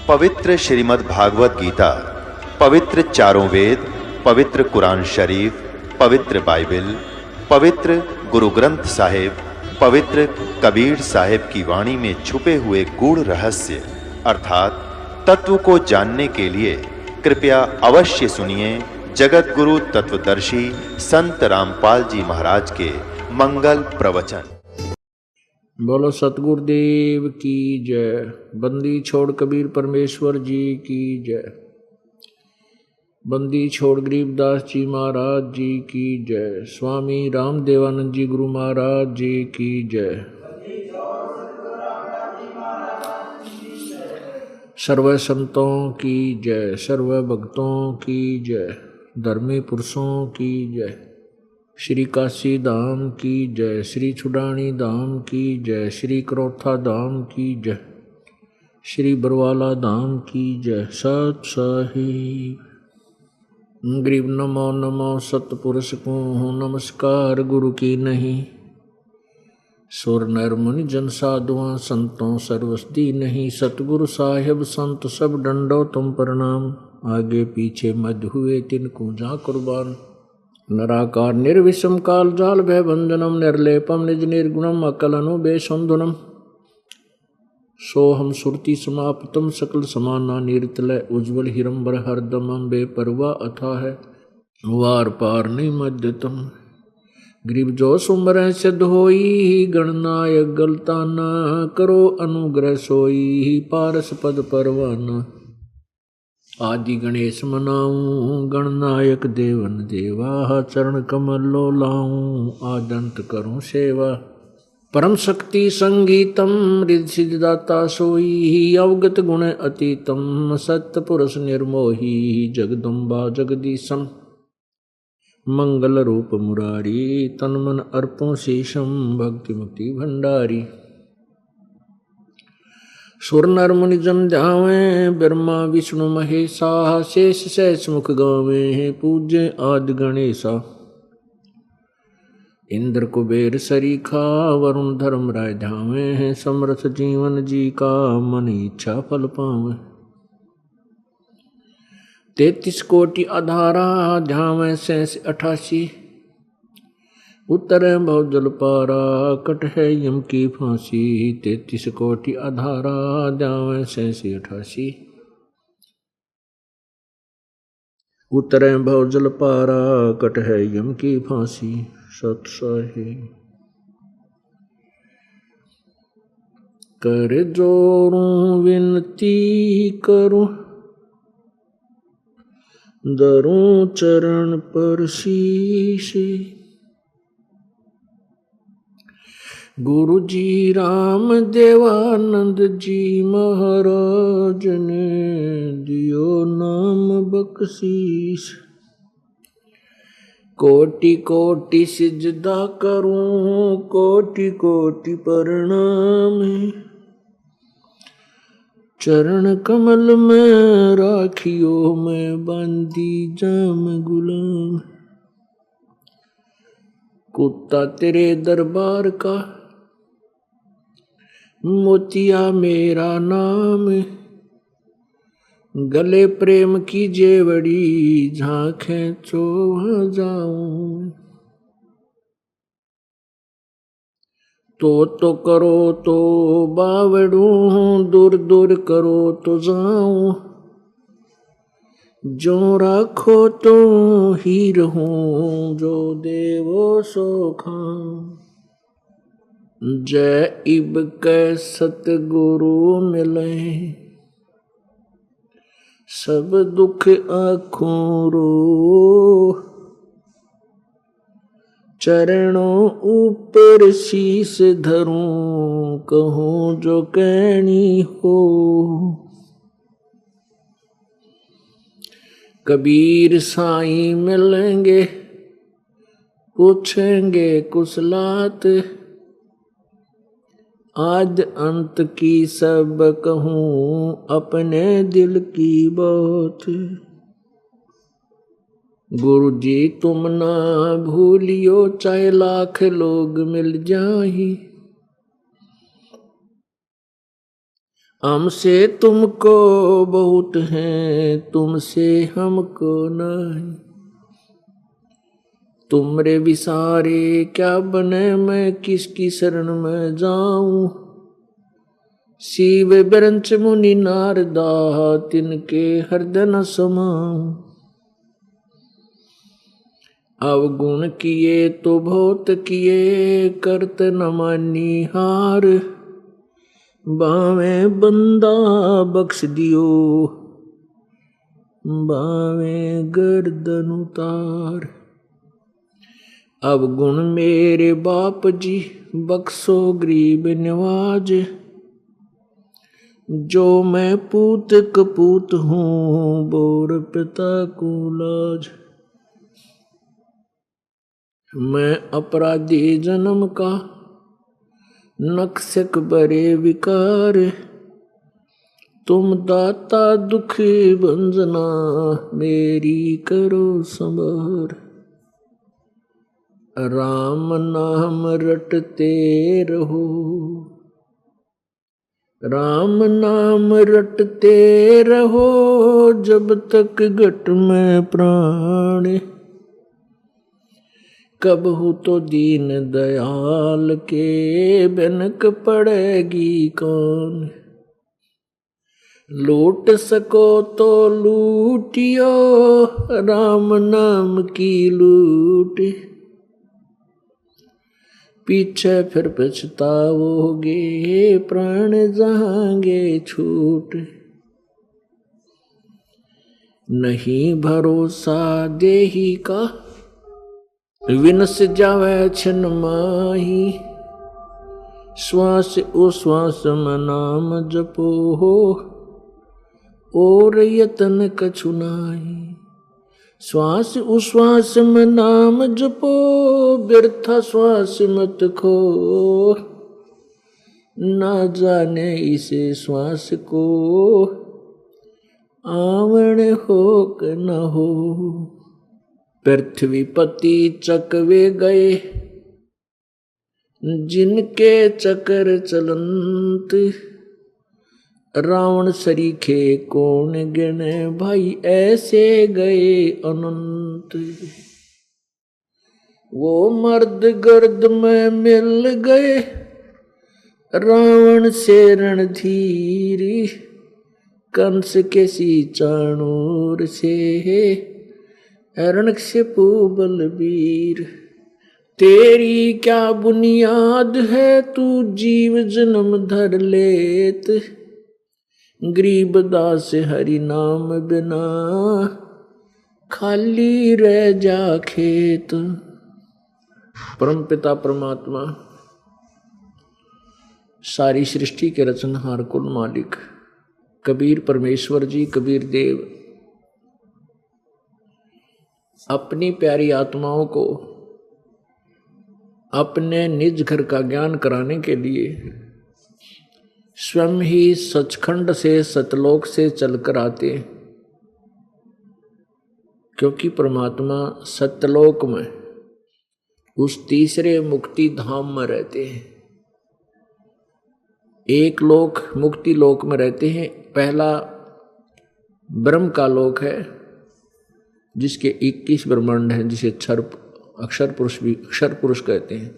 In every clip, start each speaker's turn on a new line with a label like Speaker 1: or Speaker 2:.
Speaker 1: पवित्र श्रीमद् भागवत गीता, पवित्र चारों वेद, पवित्र कुरान शरीफ, पवित्र बाइबल, पवित्र गुरु ग्रंथ साहिब, पवित्र कबीर साहिब की वाणी में छुपे हुए गूढ़ रहस्य अर्थात तत्व को जानने के लिए कृपया अवश्य सुनिए जगत गुरु तत्वदर्शी संत रामपाल जी महाराज के मंगल प्रवचन।
Speaker 2: बोलो सतगुरुदेव की जय। बंदी छोड़ कबीर परमेश्वर जी की जय। बंदी छोड़ गरीबदास जी महाराज जी की जय। स्वामी रामदेवानंद जी गुरु महाराज जी की जय। सर्व संतों की जय, सर्व भक्तों की जय, धर्मी पुरुषों की जय। श्री काशी धाम की जय, श्री छुडानी धाम की जय, श्री करोथा धाम की जय, श्री बरवाला धाम की जय। सत साहिब गरीब नमो नमो सतपुरुष को हूँ नमस्कार गुरु की नहीं। सुर नर मुनि जन साधुआं संतों सर्वस्ती नहीं। सतगुरु साहिब संत सब डंडो तुम प्रणाम। आगे पीछे मध्य हुए तिनको जा कुर्बान। नराकार निर्विषम काल जाल भय भंजनम निर्लेपम निज निर्गुणम अकलनु बेसंधुनम। सोहम सुरति समापितम सकल समाना निर्तलय उज्ज्वल हिरंबर हरदमम बेपरवा अथा है वार पार नहीं मध्यतम। गरीब जो सुमर सिद्ध होई गणनायक गलता न करो अनुग्रह सोई पारस पद परवाना। आदि गणेश मनाऊं गणनायक देवन देवा चरण कमल लो लाऊं आदंत करूं सेवा। परम शक्ति संगीतम रिद्धि सिद्धिदाता सोई अवगत गुण अतीतम सत्य पुरुष निर्मोही जगदम्बा जगदीशम। मंगल रूप मुरारी तन मन अर्पों शेषम भक्ति मुक्ति भंडारी। सुर नर मुनि जन ध्यावे ब्रह्मा विष्णु महेशा शेष सहस मुख गावे पूज्य आदि गणेशा। इंद्र कुबेर सरीखा वरुण धर्म राय ध्यावे समर्थ जीवन जी का मन इच्छा फल पावे। 33 कोटि आधारा ध्यावे 88 उत्तर भव जल पारा कट है यम की फांसी। 33 कोटि आधारा ध्यावे 88 उत्तर भव जल पारा कट है यम की फांसी। सत साहिब कर जोरूं विनती करूं दरूं चरण पर शीश। गुरु जी राम देवानंद जी महाराज ने दियो नाम बख्शीश। कोटि कोटि सिजदा करूं कोटि कोटि प्रणाम। चरण कमल में राखियो मैं बांधी जाम गुलाम। कुत्ता तेरे दरबार का मोतिया मेरा नाम। गले प्रेम की जेवड़ी झांखें चोह जाऊं। तो करो तो बावड़ूं दूर दूर करो तो जाऊं। जो राखो तो ही रहूं जो देवो सो खाऊं। जय इब कै सतगुरु मिले सब दुख आँखों रो। चरणों ऊपर शीस धरूं कहूँ जो कहनी हो। कबीर साईं मिलेंगे पूछेंगे कुशलात। आद अंत की सब कहूँ अपने दिल की बात। गुरु जी तुम ना भूलियो चाहे लाख लोग मिल जाही। हमसे तुमको बहुत हैं, तुमसे हमको नहीं। तुमरे विसारे क्या बने, मैं किसकी शरण में जाऊं। शिव बिरंच मुनि नारदा, तिनके हृदय न समाऊं। अवगुण किए तो बहुत किए, करत न मानी हार। बावे बंदा बख्श दियो, बावे गर्दन उतार। अवगुण मेरे बाप जी, बख्शो गरीब नवाज। जो मैं पूत कपूत हूँ, बोर पिता को लाज। मैं अपराधी जन्म का, नक्सक बरे विकार। तुम दाता दुखी भंजना, मेरी करो संभार। राम नाम रटते रहो, राम नाम रटते रहो, जब तक घट में प्राण। कब हो तो दीन दयाल के, बनक पड़ेगी कौन। लूट सको तो लूटियो, राम नाम की लूट। पीछे फिर पछताओगे, प्राण जाएंगे छूट। नहीं भरोसा देही का, विनस जावे छन माही। श्वास उश्वास में नाम जपो हो, और यतन कछु नाही। श्वास उश्वास में नाम जपो, व्यर्थ श्वास मत खो। ना जाने इसे श्वास को, आवण हो कि न हो। पृथ्वी पति चकवे गए, जिनके चक्र चलंत। रावण सरीखे कौन गिने, भाई ऐसे गए अनंत। वो मर्द गर्द में मिल गए, रावण से रणधीरी। कंस के सी चाणूर से, हिरण्यकशिपु बलबीर। तेरी क्या बुनियाद है, तू जीव जन्म धर लेत। गरीब दास हरि नाम बिना, खाली रह जा खेत। परमपिता परमात्मा, सारी सृष्टि के रचनहार कुल मालिक कबीर परमेश्वर जी, कबीर देव अपनी प्यारी आत्माओं को अपने निज घर का ज्ञान कराने के लिए स्वयं ही सचखंड से, सतलोक से चलकर आते हैं। क्योंकि परमात्मा सतलोक में उस तीसरे मुक्ति धाम में रहते हैं। एक लोक मुक्ति लोक में रहते हैं, पहला ब्रह्म का लोक है, जिसके 21 ब्रह्मांड हैं, जिसे अक्षर पुरुष भी अक्षर पुरुष कहते हैं।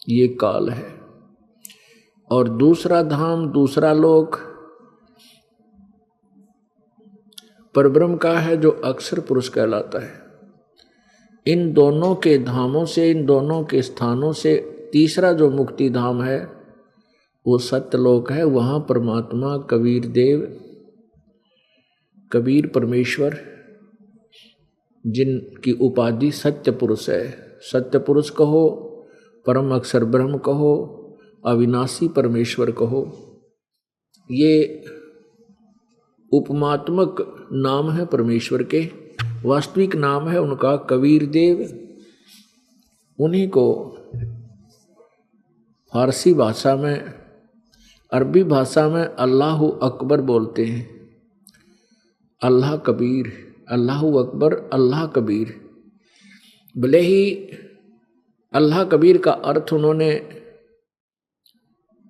Speaker 2: ये काल है। और दूसरा धाम, दूसरा लोक परब्रह्म का है, जो अक्षर पुरुष कहलाता है। इन दोनों के धामों से, इन दोनों के स्थानों से तीसरा जो मुक्ति धाम है, वो सत्यलोक है। वहाँ परमात्मा कबीर देव, कबीर परमेश्वर, जिनकी उपाधि सत्य पुरुष है। सत्य पुरुष कहो, परम अक्षर ब्रह्म कहो, अविनाशी परमेश्वर कहो, ये उपमात्मक नाम है परमेश्वर के। वास्तविक नाम है उनका कबीर देव। उन्हीं को फारसी भाषा में, अरबी भाषा में अल्लाह अकबर बोलते हैं। अल्लाह कबीर, अल्लाह अकबर, अल्लाह कबीर। भले ही अल्लाह कबीर का अर्थ उन्होंने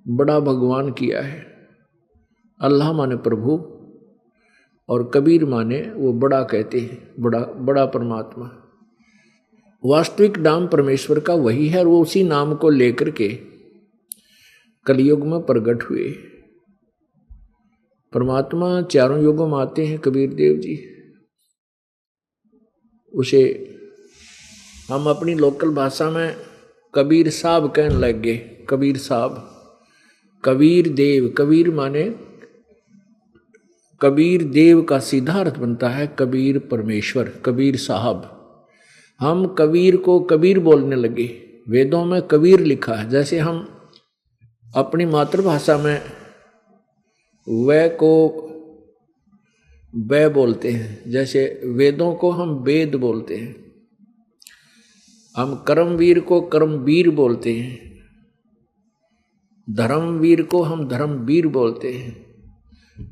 Speaker 2: बड़ा भगवान किया है, अल्लाह माने प्रभु और कबीर माने वो बड़ा कहते हैं, बड़ा बड़ा परमात्मा। वास्तविक नाम परमेश्वर का वही है और वो उसी नाम को लेकर के कलयुग में प्रकट हुए। परमात्मा चारों युगों में आते हैं कबीर देव जी। उसे हम अपनी लोकल भाषा में कबीर साहब कहने लग गए। कबीर साहब, कबीर देव, कबीर माने कबीर देव का सीधा अर्थ बनता है कबीर परमेश्वर, कबीर साहब। हम कबीर को कबीर बोलने लगे। वेदों में कबीर लिखा है। जैसे हम अपनी मातृभाषा में वै को वै बोलते हैं, जैसे वेदों को हम वेद बोलते हैं। हम कर्मवीर को कर्मवीर बोलते हैं, धर्मवीर को हम धर्मवीर बोलते हैं।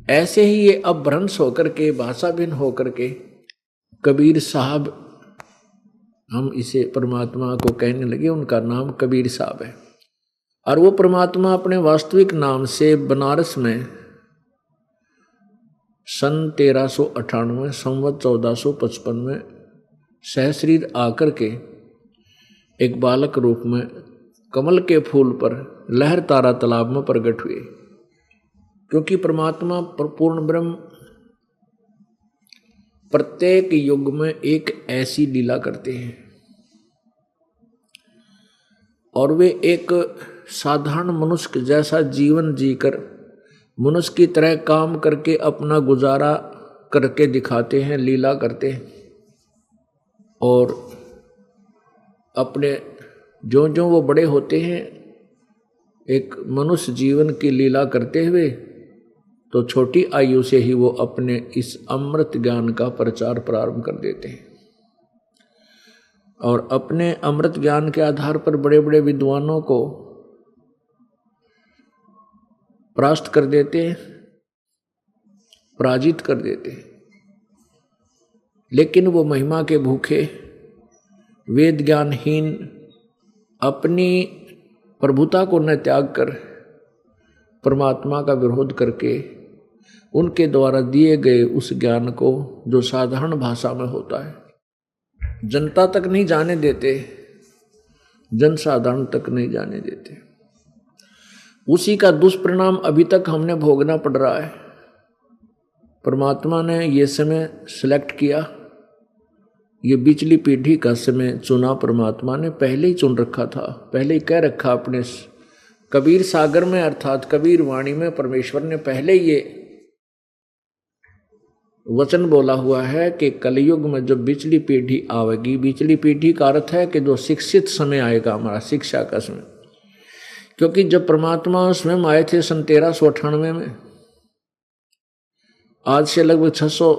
Speaker 2: ऐसे ही ये अपभ्रंश होकर के, भाषा भिन्न होकर के कबीर साहब हम इसे परमात्मा को कहने लगे। उनका नाम कबीर साहब है। और वो परमात्मा अपने वास्तविक नाम से बनारस में सन 1398 संवत 1455 में सहशरीर आकर के एक बालक रूप में कमल के फूल पर लहर तारा तालाब में प्रकट हुए। क्योंकि परमात्मा पूर्ण ब्रह्म प्रत्येक युग में एक ऐसी लीला करते हैं और वे एक साधारण मनुष्य जैसा जीवन जीकर मनुष्य की तरह काम करके अपना गुजारा करके दिखाते हैं, लीला करते हैं। और अपने जो जो वो बड़े होते हैं एक मनुष्य जीवन की लीला करते हुए, तो छोटी आयु से ही वो अपने इस अमृत ज्ञान का प्रचार प्रारंभ कर देते हैं और अपने अमृत ज्ञान के आधार पर बड़े बड़े विद्वानों को परास्त कर देते हैं, पराजित कर देते हैं। लेकिन वो महिमा के भूखे वेद ज्ञानहीन अपनी प्रभुता को न त्याग कर परमात्मा का विरोध करके उनके द्वारा दिए गए उस ज्ञान को, जो साधारण भाषा में होता है, जनता तक नहीं जाने देते, जनसाधारण तक नहीं जाने देते। उसी का दुष्परिणाम अभी तक हमने भोगना पड़ रहा है। परमात्मा ने ये समय सिलेक्ट किया, ये बिचली पीढ़ी का समय चुना। परमात्मा ने पहले ही चुन रखा था, पहले ही कह रखा अपने कबीर सागर में अर्थात कबीर वाणी में परमेश्वर ने पहले ये वचन बोला हुआ है कि कलयुग में जब बिचली पीढ़ी आवेगी, बिचली पीढ़ी का अर्थ है कि जो शिक्षित समय आएगा, हमारा शिक्षा का समय। क्योंकि जब परमात्मा स्वयं आए थे सन 1398 में, आज से लगभग 600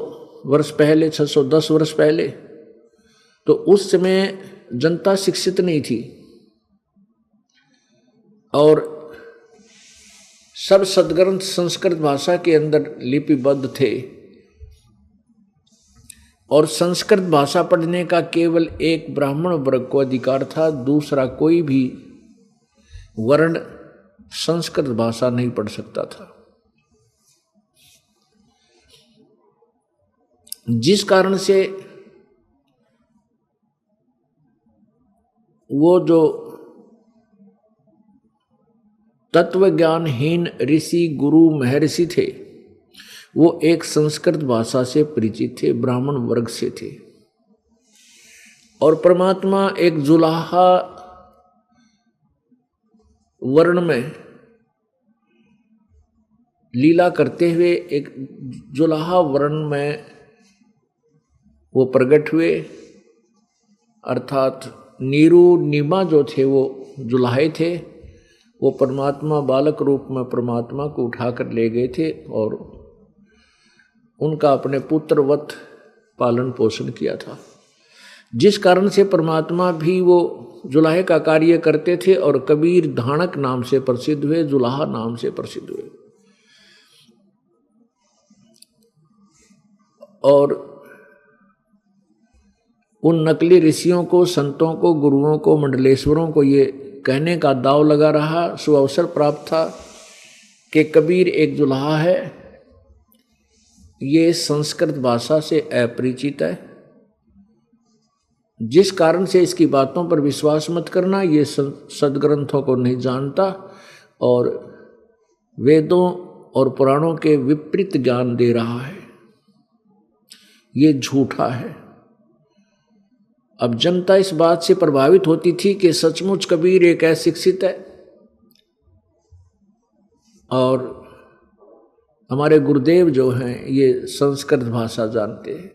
Speaker 2: वर्ष पहले, 610 वर्ष पहले, तो उस समय जनता शिक्षित नहीं थी और सब सदग्रंथ संस्कृत भाषा के अंदर लिपिबद्ध थे और संस्कृत भाषा पढ़ने का केवल एक ब्राह्मण वर्ग को अधिकार था, दूसरा कोई भी वर्ण संस्कृत भाषा नहीं पढ़ सकता था। जिस कारण से वो जो तत्व ज्ञानहीन ऋषि गुरु महर्षि थे, वो एक संस्कृत भाषा से परिचित थे, ब्राह्मण वर्ग से थे। और परमात्मा एक जुलाहा वर्ण में लीला करते हुए एक जुलाहा वर्ण में वो प्रकट हुए, अर्थात नीरू नीमा जो थे वो जुलाहे थे। वो परमात्मा बालक रूप में परमात्मा को उठाकर ले गए थे और उनका अपने पुत्रवत पालन पोषण किया था, जिस कारण से परमात्मा भी वो जुलाहे का कार्य करते थे और कबीर धानक नाम से प्रसिद्ध हुए, जुलाहा नाम से प्रसिद्ध हुए। और उन नकली ऋषियों को, संतों को, गुरुओं को, मंडलेश्वरों को ये कहने का दाव लगा रहा, सुअवसर प्राप्त था कि कबीर एक दुल्हा है, ये संस्कृत भाषा से अपरिचित है, जिस कारण से इसकी बातों पर विश्वास मत करना, ये सदग्रंथों को नहीं जानता और वेदों और पुराणों के विपरीत ज्ञान दे रहा है, ये झूठा है। अब जनता इस बात से प्रभावित होती थी कि सचमुच कबीर एक अशिक्षित है और हमारे गुरुदेव जो हैं ये संस्कृत भाषा जानते हैं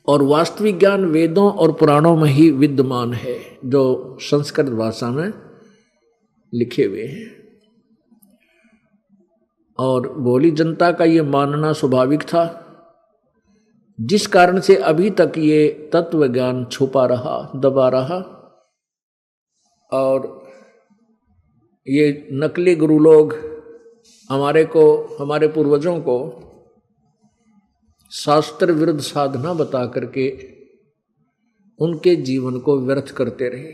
Speaker 2: और वास्तविक ज्ञान वेदों और पुराणों में ही विद्यमान है जो संस्कृत भाषा में लिखे हुए हैं। और भोली जनता का ये मानना स्वाभाविक था, जिस कारण से अभी तक ये तत्व ज्ञान छुपा रहा, दबा रहा। और ये नकली गुरु लोग हमारे पूर्वजों को शास्त्र विरुद्ध साधना बता करके उनके जीवन को व्यर्थ करते रहे।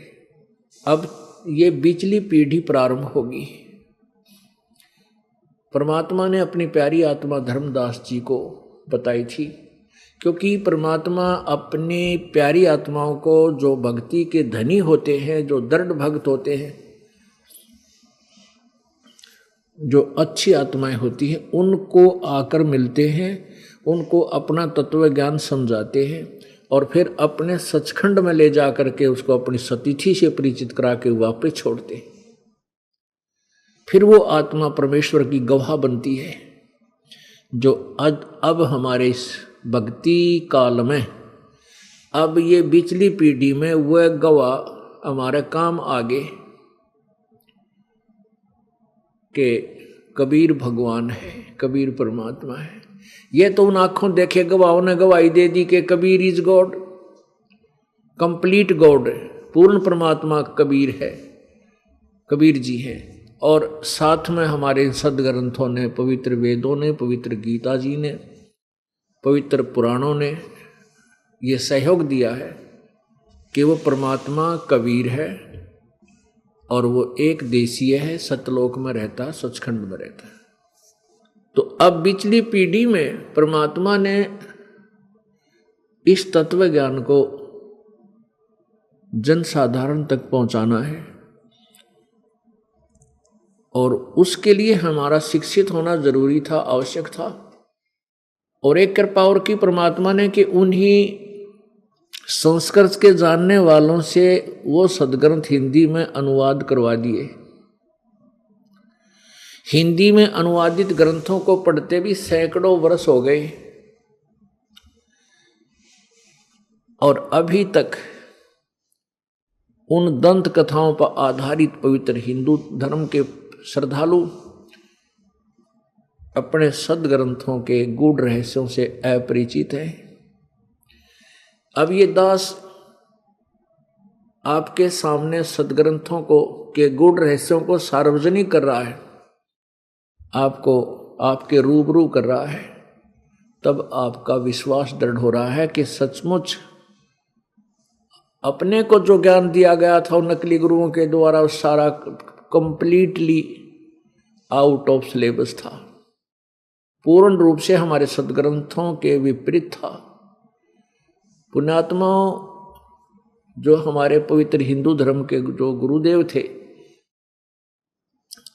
Speaker 2: अब ये बिचली पीढ़ी प्रारंभ होगी। परमात्मा ने अपनी प्यारी आत्मा धर्मदास जी को बताई थी, क्योंकि परमात्मा अपनी प्यारी आत्माओं को, जो भक्ति के धनी होते हैं, जो दृढ़ भक्त होते हैं, जो अच्छी आत्माएं होती हैं, उनको आकर मिलते हैं, उनको अपना तत्व ज्ञान समझाते हैं और फिर अपने सचखंड में ले जा करके उसको अपनी सतिथि से परिचित करा के वापस छोड़ते हैं। फिर वो आत्मा परमेश्वर की गवाह बनती है, जो अब हमारे इस भक्ति काल में, अब ये बिचली पीढ़ी में वह गवाह हमारे काम आगे कि कबीर भगवान है, कबीर परमात्मा है। ये तो उन आंखों देखे गवाहों ने गवाही दे दी कि Kabir is God, complete God, पूर्ण परमात्मा कबीर है, कबीर जी हैं। और साथ में हमारे सदग्रंथों ने, पवित्र वेदों ने, पवित्र गीता जी ने, पवित्र पुराणों ने ये सहयोग दिया है कि वो परमात्मा कबीर है और वो एक देशीय है, सतलोक में रहता, सचखंड में रहता है। तो अब पिछली पीढ़ी में परमात्मा ने इस तत्व ज्ञान को जनसाधारण तक पहुंचाना है और उसके लिए हमारा शिक्षित होना जरूरी था, आवश्यक था। और एक कृपा और की परमात्मा ने कि उन्हीं संस्कृत के जानने वालों से वो सदग्रंथ हिंदी में अनुवाद करवा दिए। हिंदी में अनुवादित ग्रंथों को पढ़ते भी सैकड़ों वर्ष हो गए और अभी तक उन दंत कथाओं पर आधारित पवित्र हिंदू धर्म के श्रद्धालु अपने सदग्रंथों के गूढ़ रहस्यों से अपरिचित हैं। अब ये दास आपके सामने सदग्रंथों को के गूढ़ रहस्यों को सार्वजनिक कर रहा है, आपको आपके रूबरू कर रहा है, तब आपका विश्वास दृढ़ हो रहा है कि सचमुच अपने को जो ज्ञान दिया गया था उन नकली गुरुओं के द्वारा वो सारा कंप्लीटली आउट ऑफ सिलेबस था, पूर्ण रूप से हमारे सदग्रंथों के विपरीत था। पुण्यात्माओं, जो हमारे पवित्र हिंदू धर्म के जो गुरुदेव थे,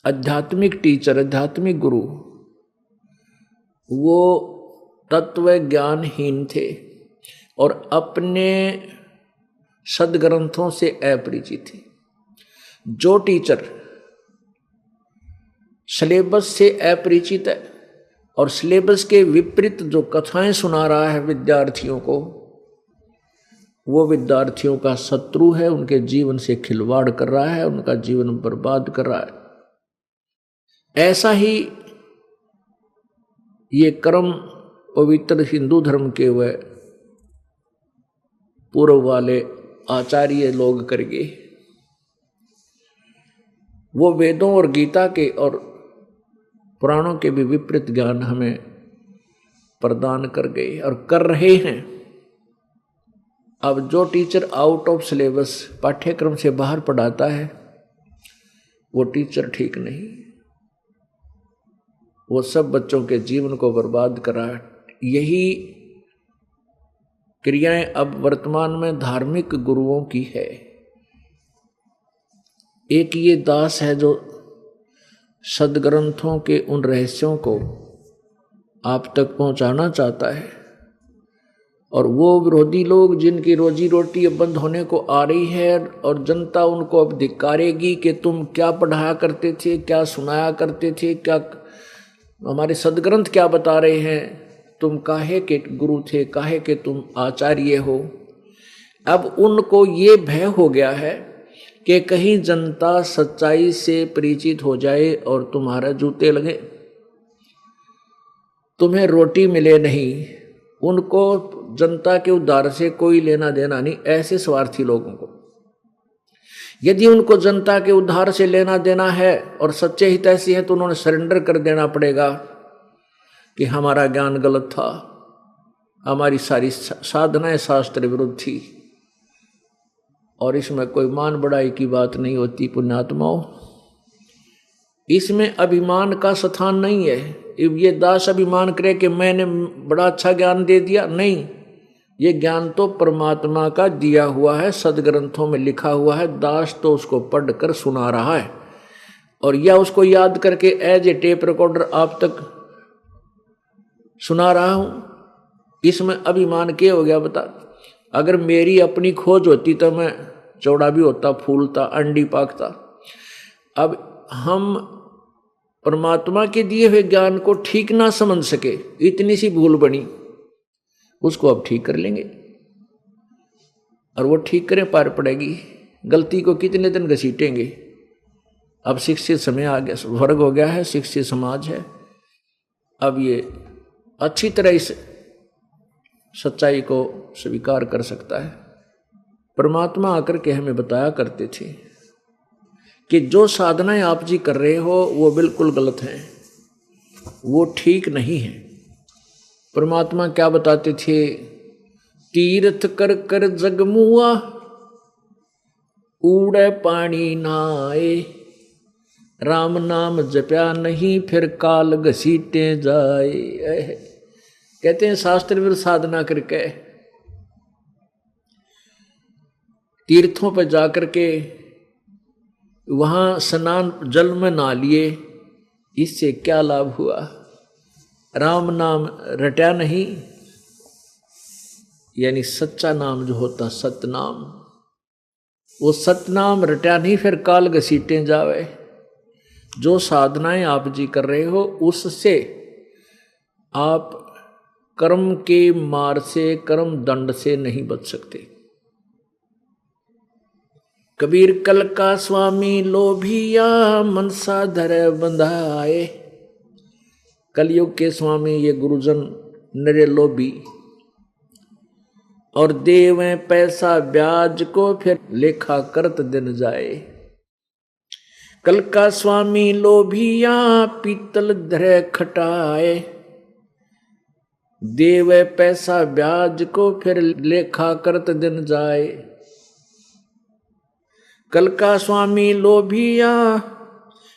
Speaker 2: आध्यात्मिक टीचर, आध्यात्मिक गुरु, वो तत्व ज्ञानहीन थे और अपने सदग्रंथों से अपरिचित थे। जो टीचर सिलेबस से अपरिचित है और सिलेबस के विपरीत जो कथाएं सुना रहा है विद्यार्थियों को, वो विद्यार्थियों का शत्रु है, उनके जीवन से खिलवाड़ कर रहा है, उनका जीवन बर्बाद कर रहा है। ऐसा ही ये कर्म पवित्र हिंदू धर्म के वह पूर्व वाले आचार्य लोग करके वो वेदों और गीता के और पुराणों के भी विपरीत ज्ञान हमें प्रदान कर गए और कर रहे हैं। अब जो टीचर आउट ऑफ सिलेबस पाठ्यक्रम से बाहर पढ़ाता है वो टीचर ठीक नहीं। वो सब बच्चों के जीवन को बर्बाद करा। यही क्रियाएं अब वर्तमान में धार्मिक गुरुओं की है। एक ये दास है जो सदग्रंथों के उन रहस्यों को आप तक पहुंचाना चाहता है, और वो विरोधी लोग जिनकी रोजी रोटी अब बंद होने को आ रही है और जनता उनको अब धिक्कारेगी कि तुम क्या पढ़ाया करते थे, क्या सुनाया करते थे, क्या हमारे सदग्रंथ क्या बता रहे हैं, तुम काहे के गुरु थे, काहे के तुम आचार्य हो। अब उनको ये भय हो गया है कि कहीं जनता सच्चाई से परिचित हो जाए और तुम्हारे जूते लगे, तुम्हें रोटी मिले नहीं। उनको जनता के उद्धार से कोई लेना देना नहीं, ऐसे स्वार्थी लोगों को। यदि उनको जनता के उद्धार से लेना देना है और सच्चे हितैषी हैं तो उन्होंने सरेंडर कर देना पड़ेगा कि हमारा ज्ञान गलत था, हमारी सारी साधनाएं शास्त्र विरुद्ध थी। और इसमें कोई मान बढ़ाई की बात नहीं होती पुण्यात्माओं, इसमें अभिमान का स्थान नहीं है। ये दास अभिमान करे कि मैंने बड़ा अच्छा ज्ञान दे दिया, नहीं, ये ज्ञान तो परमात्मा का दिया हुआ है, सदग्रंथों में लिखा हुआ है। दास तो उसको पढ़कर सुना रहा है, और या उसको याद करके एज ए टेप रिकॉर्डर आप तक सुना रहा हूं। इसमें अभिमान क्या हो गया बता। अगर मेरी अपनी खोज होती तो मैं चौड़ा भी होता, फूलता, अंडी पाकता। अब हम परमात्मा के दिए हुए ज्ञान को ठीक ना समझ सके, इतनी सी भूल बनी, उसको अब ठीक कर लेंगे, और वो ठीक करें पार पड़ेगी। गलती को कितने दिन घसीटेंगे। अब शिक्षित समय आ गया, वर्ग हो गया है, शिक्षित समाज है। अब ये अच्छी तरह इस सच्चाई को स्वीकार कर सकता है। परमात्मा आकर के हमें बताया करते थे कि जो साधनाएं आप जी कर रहे हो वो बिल्कुल गलत हैं, वो ठीक नहीं है। परमात्मा क्या बताते थे, तीर्थ कर कर जगमुआ उड़े पानी नाए, राम नाम जप्या नहीं फिर काल घसीटे जाए। कहते हैं शास्त्र विरुद्ध साधना करके तीर्थों पर जाकर के वहां स्नान जल में नहा लिए, इससे क्या लाभ हुआ। राम नाम रटा नहीं, यानी सच्चा नाम जो होता सतनाम, वो सतनाम रटा नहीं फिर काल घसीटे जावे। जो साधनाएं आप जी कर रहे हो उससे आप कर्म के मार से, कर्म दंड से नहीं बच सकते। कबीर कल का स्वामी लोभिया मनसा धर बंधाए। कलयुग के स्वामी ये गुरुजन नरे लोभी, और देवें पैसा ब्याज को फिर लेखा करत दिन जाए। कल का स्वामी लोभिया पीतल धरे खटाए, देवे पैसा ब्याज को फिर लेखा करत दिन जाए। कल का स्वामी लोभिया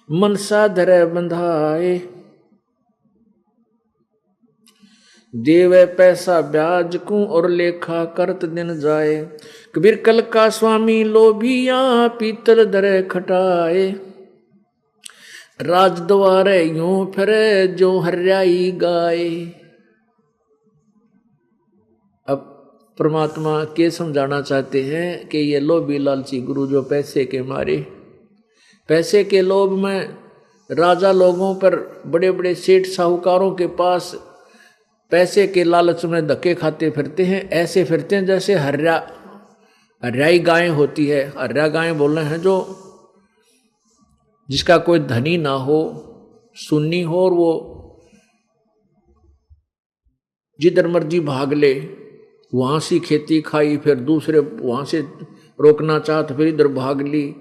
Speaker 2: मनसा धरे बंधाए, देवे पैसा ब्याज को और लेखा करत दिन जाए। कबीर कल का स्वामी लोभिया पीतल धरे खटाए, राज द्वारे यूं फिरे जो हरियाई गाए। अब परमात्मा के समझाना चाहते हैं कि ये लोभी लालची गुरु जो पैसे के मारे, पैसे के लोभ में राजा लोगों पर, बड़े बड़े सेठ साहूकारों के पास पैसे के लालच में धक्के खाते फिरते हैं। ऐसे फिरते हैं जैसे हरियाई गायें होती है। हरिया गायें बोल रहे हैं जो जिसका कोई धनी ना हो, सुन्नी हो, और वो जिधर मर्जी भाग ले, वहाँ से खेती खाई, फिर दूसरे वहाँ से रोकना चाह तो फिर इधर भाग ली,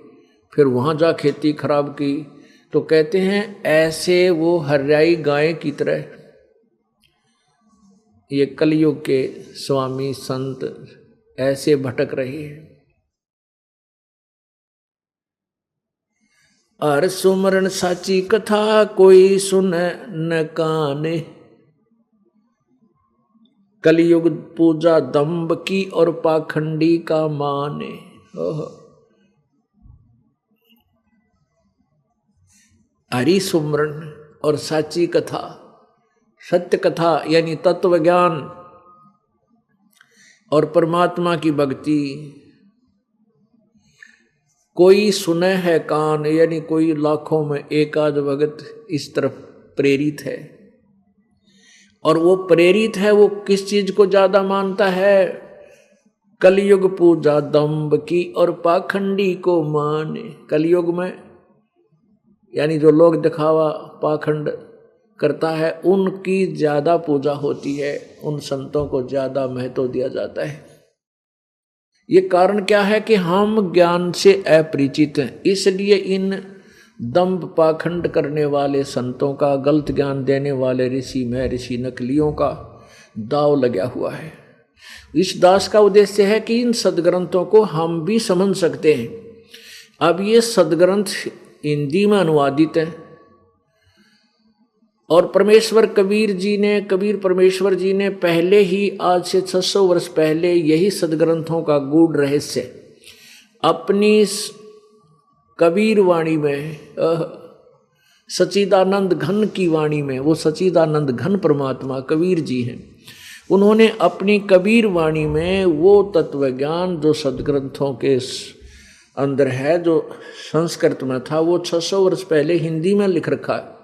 Speaker 2: फिर वहाँ जा खेती खराब की। तो कहते हैं ऐसे वो हरियाई गाय की तरह ये कलयुग के स्वामी संत ऐसे भटक रहे हैं। हर सुमरन साची कथा कोई सुने न काने। कलयुग पूजा दंभ की और पाखंडी का माने। हरि सुमरन और साची कथा, सत्य कथा यानी तत्व ज्ञान और परमात्मा की भक्ति, कोई सुने है कान यानी कोई लाखों में एक आध भगत इस तरफ प्रेरित है। और वो प्रेरित है, वो किस चीज को ज्यादा मानता है? कलयुग पूजा दंभ की और पाखंडी को माने। कलयुग में यानी जो लोग दिखावा पाखंड करता है उनकी ज्यादा पूजा होती है, उन संतों को ज्यादा महत्व दिया जाता है। ये कारण क्या है कि हम ज्ञान से अपरिचित हैं, इसलिए इन दंभ पाखंड करने वाले संतों का, गलत ज्ञान देने वाले ऋषि महर्षि नकलियों का दाव लगा हुआ है। इस दास का उद्देश्य है कि इन सदग्रंथों को हम भी समझ सकते हैं। अब ये सदग्रंथ हिंदी में अनुवादित है और कबीर परमेश्वर जी ने पहले ही आज से 600 वर्ष पहले यही सदग्रंथों का गूढ़ रहस्य अपनी कबीर वाणी में, सच्चिदानंद घन की वाणी में, वो सच्चिदानंद घन परमात्मा कबीर जी हैं, उन्होंने अपनी कबीर वाणी में वो तत्व ज्ञान जो सदग्रंथों के अंदर है, जो संस्कृत में था, वो 600 वर्ष पहले हिंदी में लिख रखा है।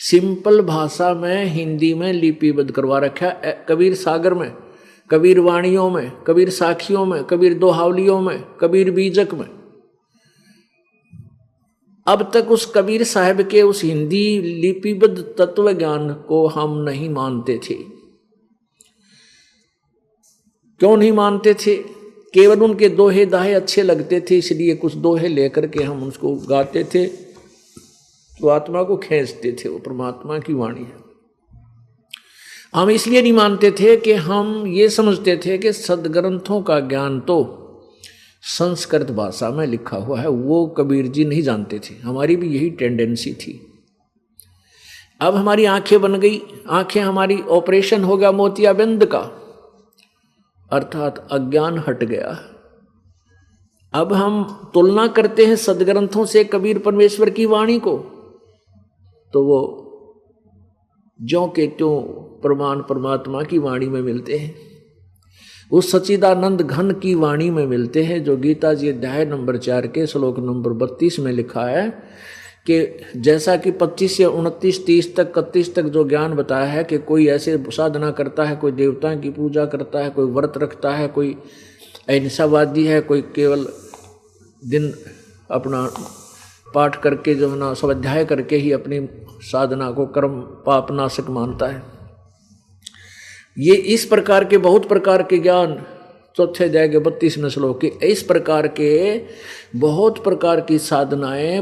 Speaker 2: सिंपल भाषा में हिंदी में लिपिबद्ध करवा रखा है। कबीर सागर में, कबीर वाणियों में, कबीर साखियों में, कबीर दोहावलियों में, कबीर बीजक में। अब तक उस कबीर साहब के उस हिंदी लिपिबद्ध तत्व ज्ञान को हम नहीं मानते थे। क्यों नहीं मानते थे? केवल उनके दोहे दाहे अच्छे लगते थे, इसलिए कुछ दोहे लेकर के हम उसको गाते थे तो आत्मा को खींचते थे। वो परमात्मा की वाणी है। हम इसलिए नहीं मानते थे कि हम ये समझते थे कि सदग्रंथों का ज्ञान तो संस्कृत भाषा में लिखा हुआ है, वो कबीर जी नहीं जानते थे। हमारी भी यही टेंडेंसी थी। अब हमारी आंखें बन गई, आंखें हमारी ऑपरेशन हो गया मोतियाबिंद का, अर्थात अज्ञान हट गया। अब हम तुलना करते हैं सदग्रंथों से कबीर परमेश्वर की वाणी को, तो वो ज्यों के त्यों प्रमाण परमात्मा की वाणी में मिलते हैं, उस सच्चिदानंद घन की वाणी में मिलते हैं, जो गीता जी अध्याय नंबर 4 के श्लोक नंबर 32 में लिखा है कि जैसा कि 25 से 29, 30 तक 31 तक जो ज्ञान बताया है कि कोई ऐसे साधना करता है, कोई देवताओं की पूजा करता है, कोई व्रत रखता है, कोई अहिंसावादी है, कोई केवल दिन अपना पाठ करके जो है ना स्वाध्याय करके ही अपनी साधना को कर्म पाप नाशक मानता है। ये इस प्रकार के बहुत प्रकार के ज्ञान चौथे अध्याय के 32वें श्लोक के इस प्रकार के बहुत प्रकार की साधनाएं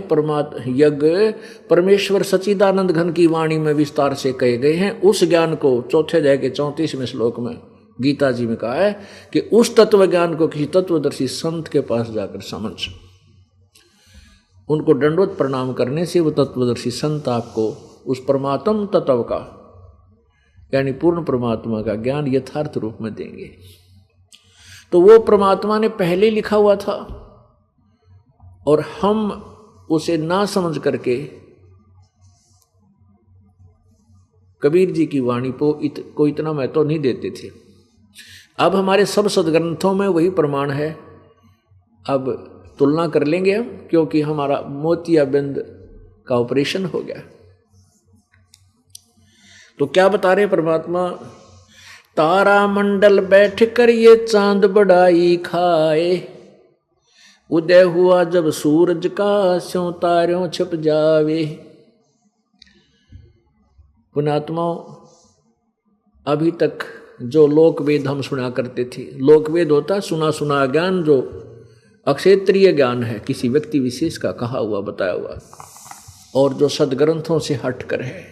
Speaker 2: यज्ञ परमेश्वर सच्चिदानंद घन की वाणी में विस्तार से कहे गए हैं। उस ज्ञान को चौथे अध्याय के 34वें श्लोक में गीता जी में कहा है कि उस तत्व ज्ञान को किसी तत्वदर्शी संत के पास जाकर समझ, उनको दंडवत प्रणाम करने से वो तत्वदर्शी संत आपको उस परमात्म तत्व का यानी पूर्ण परमात्मा का ज्ञान यथार्थ रूप में देंगे। तो वो परमात्मा ने पहले लिखा हुआ था और हम उसे ना समझ करके कबीर जी की वाणी को इतना महत्व नहीं देते थे। अब हमारे सब सदग्रंथों में वही प्रमाण है। अब तुलना कर लेंगे हम, क्योंकि हमारा मोतियाबिंद का ऑपरेशन हो गया। तो क्या बता रहे परमात्मा? तारा मंडल बैठ कर ये चांद बड़ाई खाए, उदय हुआ जब सूरज का स्यों तारों छिप जावे। पुणात्माओं, अभी तक जो लोकवेद हम सुना करते थे, लोकवेद होता सुना सुना ज्ञान, जो अक्षेत्रीय ज्ञान है, किसी व्यक्ति विशेष का कहा हुआ बताया हुआ, और जो सदग्रंथों से हटकर है,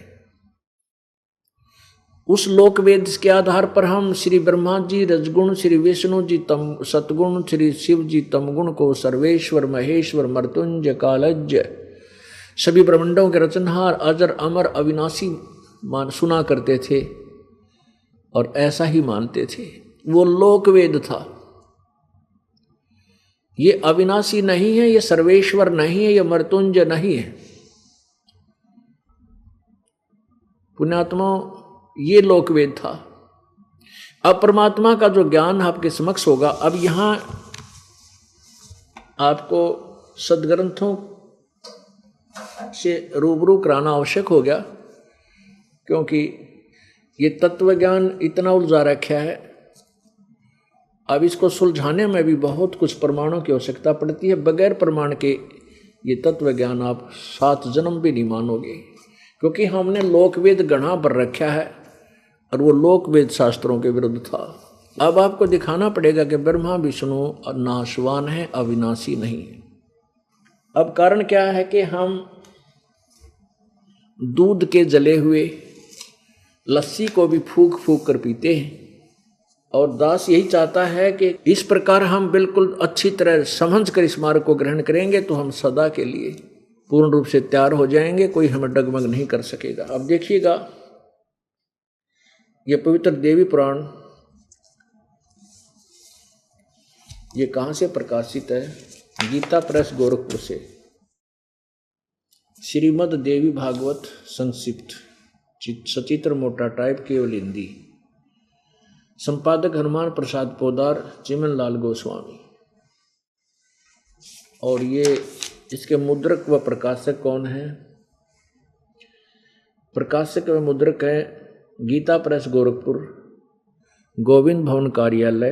Speaker 2: उस लोक वेद के आधार पर हम श्री ब्रह्मा जी रजगुण, श्री विष्णु जी तम सतगुण, श्री शिव जी तमगुण को सर्वेश्वर, महेश्वर, मर्त्युंजय, कालज्ञ, सभी ब्रह्मांडों के रचनहार, अजर, अमर, अविनाशी सुना करते थे और ऐसा ही मानते थे। वो लोक वेद था। ये अविनाशी नहीं है, ये सर्वेश्वर नहीं है, ये मर्त्युंजय नहीं है। पुण्यात्मा, ये लोक वेद था। अब परमात्मा का जो ज्ञान आपके समक्ष होगा, अब यहां आपको सदग्रंथों से रूबरू कराना आवश्यक हो गया, क्योंकि ये तत्व ज्ञान इतना उलझा रखा है। अब इसको सुलझाने में भी बहुत कुछ प्रमाणों की आवश्यकता पड़ती है। बगैर प्रमाण के ये तत्व ज्ञान आप 7 जन्म भी नहीं मानोगे, क्योंकि हमने लोकवेद गढ़ा पर रखा है और वो लोकवेद शास्त्रों के विरुद्ध था। अब आपको दिखाना पड़ेगा कि ब्रह्मा विष्णु नाशवान है, अविनाशी नहीं है। अब कारण क्या है कि हम दूध के जले हुए लस्सी को भी फूंक फूंक कर पीते हैं, और दास यही चाहता है कि इस प्रकार हम बिल्कुल अच्छी तरह समझ कर इस मार्ग को ग्रहण करेंगे तो हम सदा के लिए पूर्ण रूप से तैयार हो जाएंगे, कोई हमें डगमग नहीं कर सकेगा। अब देखिएगा, ये पवित्र देवी पुराण ये कहाँ से प्रकाशित है? गीता प्रेस गोरखपुर से। श्रीमद् देवी भागवत संक्षिप्त, सचित्र मोटा टाइप, केवल हिंदी। संपादक हनुमान प्रसाद पोदार, चिमन लाल गोस्वामी। और ये इसके मुद्रक व प्रकाशक कौन है? प्रकाशक व मुद्रक है गीता प्रेस गोरखपुर, गोविंद भवन कार्यालय,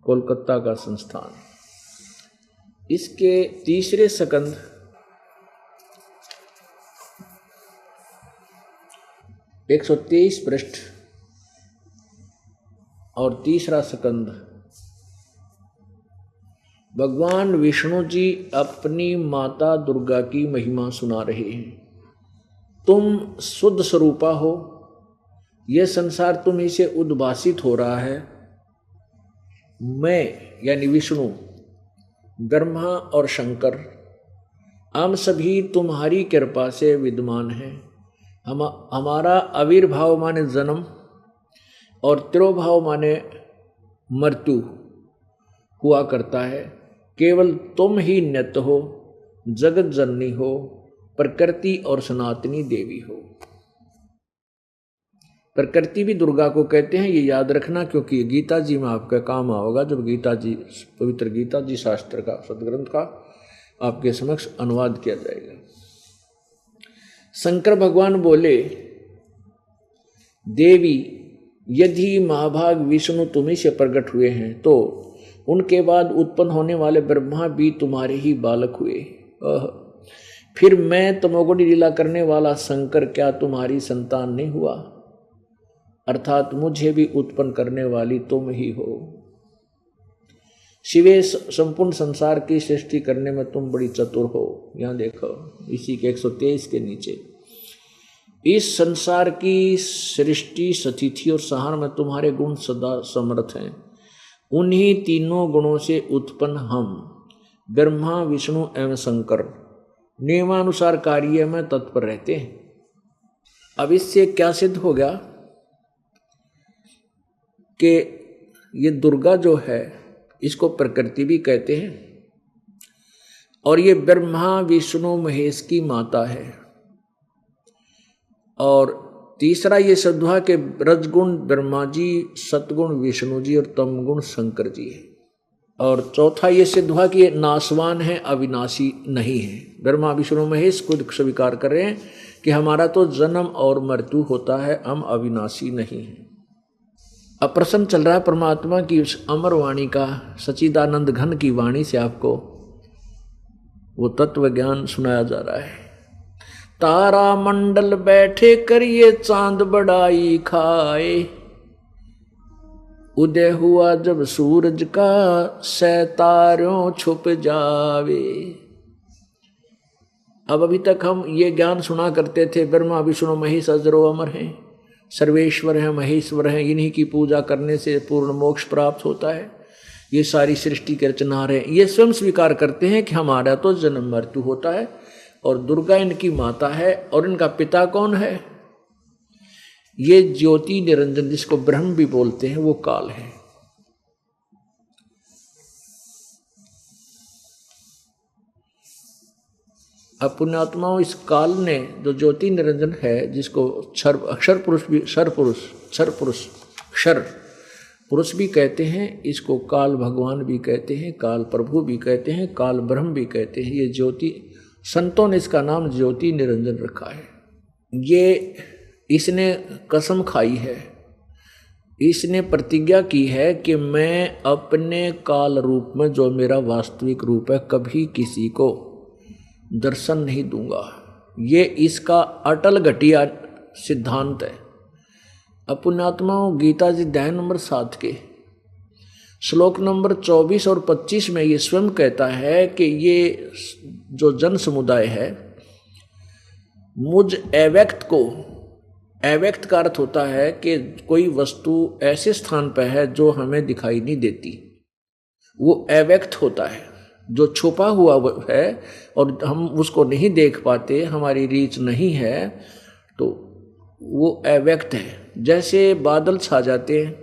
Speaker 2: कोलकाता का संस्थान। इसके तीसरे स्कंद 123 पृष्ठ और तीसरा स्कंद, भगवान विष्णु जी अपनी माता दुर्गा की महिमा सुना रहे हैं। तुम शुद्ध स्वरूपा हो, यह संसार तुम्ही से उद्भासित हो रहा है। मैं यानी विष्णु, ब्रह्मा और शंकर, हम सभी तुम्हारी कृपा से विद्यमान हैं। हमारा आविर्भाव माने जन्म और तिरोभाव माने मृत्यु हुआ करता है। केवल तुम ही नित्य हो, जगत जननी हो, प्रकृति और सनातनी देवी हो। प्रकृति भी दुर्गा को कहते हैं, ये याद रखना, क्योंकि गीता जी में आपका काम आओगा जब गीता जी, पवित्र गीता जी शास्त्र का, सदग्रंथ का आपके समक्ष अनुवाद किया जाएगा। शंकर भगवान बोले, देवी यदि महाभाग विष्णु तुम्ही से प्रकट हुए हैं तो उनके बाद उत्पन्न होने वाले ब्रह्मा भी तुम्हारे ही बालक हुए। फिर मैं तमोगुणी लीला करने वाला शंकर क्या तुम्हारी संतान नहीं हुआ? अर्थात मुझे भी उत्पन्न करने वाली तुम ही हो। शिवे संपूर्ण संसार की सृष्टि करने में तुम बड़ी चतुर हो। यहाँ देखो, इसी के 123 के नीचे, इस संसार की सृष्टि, स्थिति और संहार में तुम्हारे गुण सदा समर्थ हैं। उन्हीं तीनों गुणों से उत्पन्न हम ब्रह्मा, विष्णु एवं शंकर नियमानुसार कार्य में तत्पर रहते हैं। अब इससे क्या सिद्ध हो गया कि ये दुर्गा जो है, इसको प्रकृति भी कहते हैं, और ये ब्रह्मा, विष्णु, महेश की माता है। और तीसरा ये सिद्ध हुआ कि रजगुण ब्रह्मा जी, सतगुण विष्णु जी और तमगुण शंकर जी है। और चौथा ये सिद्ध हुआ कि ये नाशवान है, अविनाशी नहीं है। ब्रह्मा, विष्णु, महेश खुद स्वीकार कर रहे हैं कि हमारा तो जन्म और मृत्यु होता है, हम अविनाशी नहीं हैं। अब प्रश्न चल रहा है परमात्मा की उस अमर वाणी का, सच्चिदानंद घन की वाणी से आपको वो तत्व ज्ञान सुनाया जा रहा है। तारा मंडल बैठे करिए चांद बड़ाई खाए, उदय हुआ जब सूरज का सैतारों छुप जावे। अब अभी तक हम ये ज्ञान सुना करते थे, ब्रह्मा, विष्णु, महेश अजरो अमर हैं, सर्वेश्वर हैं, महेश्वर हैं, इन्हीं की पूजा करने से पूर्ण मोक्ष प्राप्त होता है। ये सारी सृष्टि के रचनहार हैं, ये स्वयं स्वीकार करते हैं कि हमारा तो जन्म मृत्यु होता है और दुर्गा इनकी माता है और इनका पिता कौन है? ये ज्योति निरंजन जिसको ब्रह्म भी बोलते हैं वो काल है। अब पुण्यात्माओं, इस काल ने जो ज्योति निरंजन है, जिसको अक्षर पुरुष भी क्षर पुरुष भी कहते हैं, इसको काल भगवान भी कहते हैं, काल प्रभु भी कहते हैं, काल ब्रह्म भी कहते हैं। ये ज्योति, संतों ने इसका नाम ज्योति निरंजन रखा है। ये इसने कसम खाई है, इसने प्रतिज्ञा की है कि मैं अपने काल रूप में, जो मेरा वास्तविक रूप है, कभी किसी को दर्शन नहीं दूंगा। ये इसका अटल घटिया सिद्धांत है। पुण्यात्माओं, गीता जी अध्याय नंबर 7 के श्लोक नंबर 24 और 25 में ये स्वयं कहता है कि ये जो जन समुदाय है, मुझ अव्यक्त को, अव्यक्त का अर्थ होता है कि कोई वस्तु ऐसे स्थान पर है जो हमें दिखाई नहीं देती, वो अव्यक्त होता है। जो छुपा हुआ है और हम उसको नहीं देख पाते, हमारी रीच नहीं है, तो वो अव्यक्त है। जैसे बादल छा जाते हैं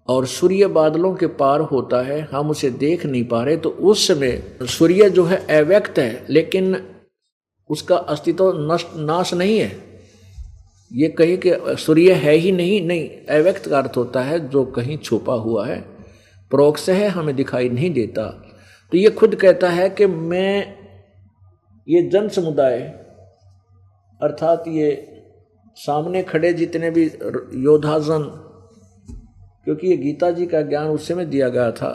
Speaker 2: और सूर्य बादलों के पार होता है, हम उसे देख नहीं पा रहे, तो उस समय सूर्य जो है अव्यक्त है, लेकिन उसका अस्तित्व नाश नहीं है। ये कहे कि सूर्य है ही नहीं, नहीं, अव्यक्त का अर्थ होता है जो कहीं छुपा हुआ है, परोक्ष है, हमें दिखाई नहीं देता। तो ये खुद कहता है कि मैं, ये जन समुदाय अर्थात ये सामने खड़े जितने भी योद्धाजन, क्योंकि ये गीता जी का ज्ञान उस समय दिया गया था